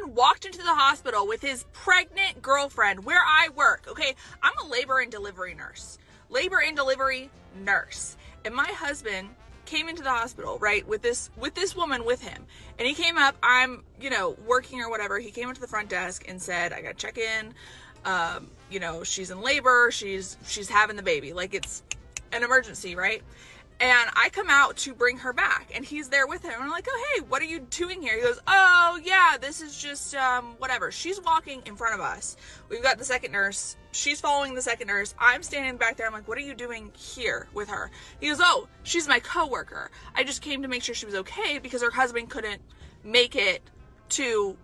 husband walked into the hospital with his pregnant girlfriend where I work. Okay, I'm a labor and delivery nurse. And my husband came into the hospital, right, with this woman with him. And he came up, I'm, working or whatever. He came up to the front desk and said, I got to check in. She's in labor. She's having the baby. Like, it's an emergency, right? And I come out to bring her back, and he's there with him. And I'm like, oh, hey, what are you doing here? He goes, oh, yeah, this is just, whatever. She's walking in front of us. We've got the second nurse. She's following the second nurse. I'm standing back there. I'm like, what are you doing here with her? He goes, oh, she's my coworker. I just came to make sure she was okay because her husband couldn't make it to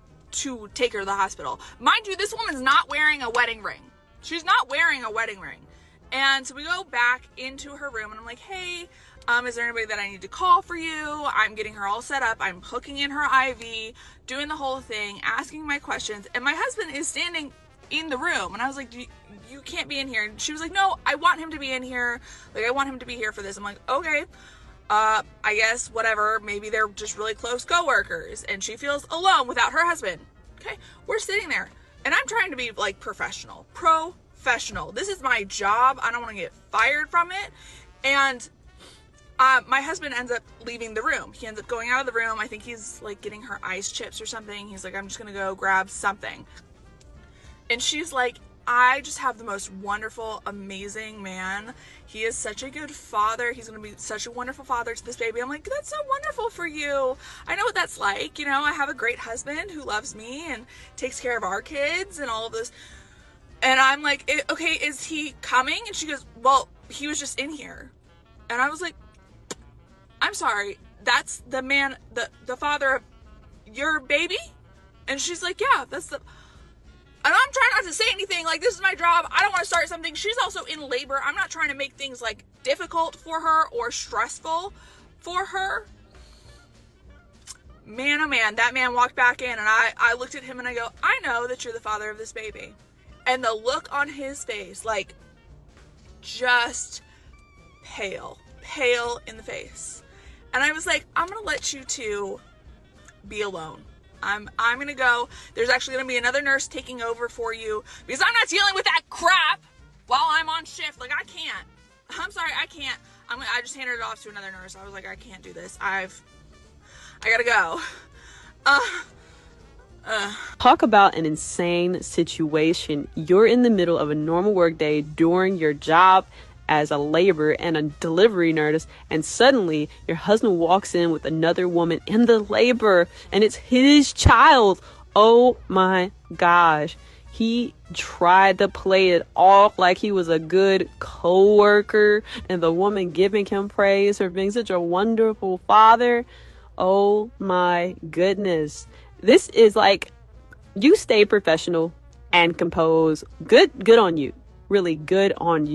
take her to the hospital. Mind you, this woman's not wearing a wedding ring. She's not wearing a wedding ring. And so we go back into her room, and I'm like, hey, is there anybody that I need to call for you? I'm getting her all set up. I'm hooking in her IV, doing the whole thing, asking my questions. And my husband is standing in the room. And I was like, you can't be in here. And she was like, no, I want him to be in here. Like, I want him to be here for this. I'm like, okay, I guess, whatever. Maybe they're just really close coworkers, and she feels alone without her husband. Okay, we're sitting there, and I'm trying to be, like, professional. This is my job. I don't want to get fired from it. And my husband ends up leaving the room. He ends up going out of the room. I think he's like getting her ice chips or something. He's like, I'm just going to go grab something. And she's like, I just have the most wonderful, amazing man. He is such a good father. He's going to be such a wonderful father to this baby. I'm like, that's so wonderful for you. I know what that's like. I have a great husband who loves me and takes care of our kids and all of this. And I'm like, okay, is he coming? And she goes, well, he was just in here. And I was like, I'm sorry, that's the man, the father of your baby? And she's like, yeah, that's the... And I'm trying not to say anything, like, this is my job. I don't want to start something. She's also in labor. I'm not trying to make things, like, difficult for her or stressful for her. Man, oh man, that man walked back in, and I looked at him and I go, I know that you're the father of this baby. And the look on his face, like, just pale in the face. And I was like, I'm going to let you two be alone. I'm going to go. There's actually going to be another nurse taking over for you because I'm not dealing with that crap while I'm on shift. Like, I can't. I'm sorry, I can't. I just handed it off to another nurse. I was like, I can't do this. I got to go. Talk about an insane situation. You're in the middle of a normal work day during your job as a labor and a delivery nurse, and suddenly your husband walks in with another woman in the labor, and it's his child. Oh my gosh. He tried to play it off like he was a good co-worker and the woman giving him praise for being such a wonderful father. Oh my goodness. This is like, you stay professional and composed. Good on you. Really good on you.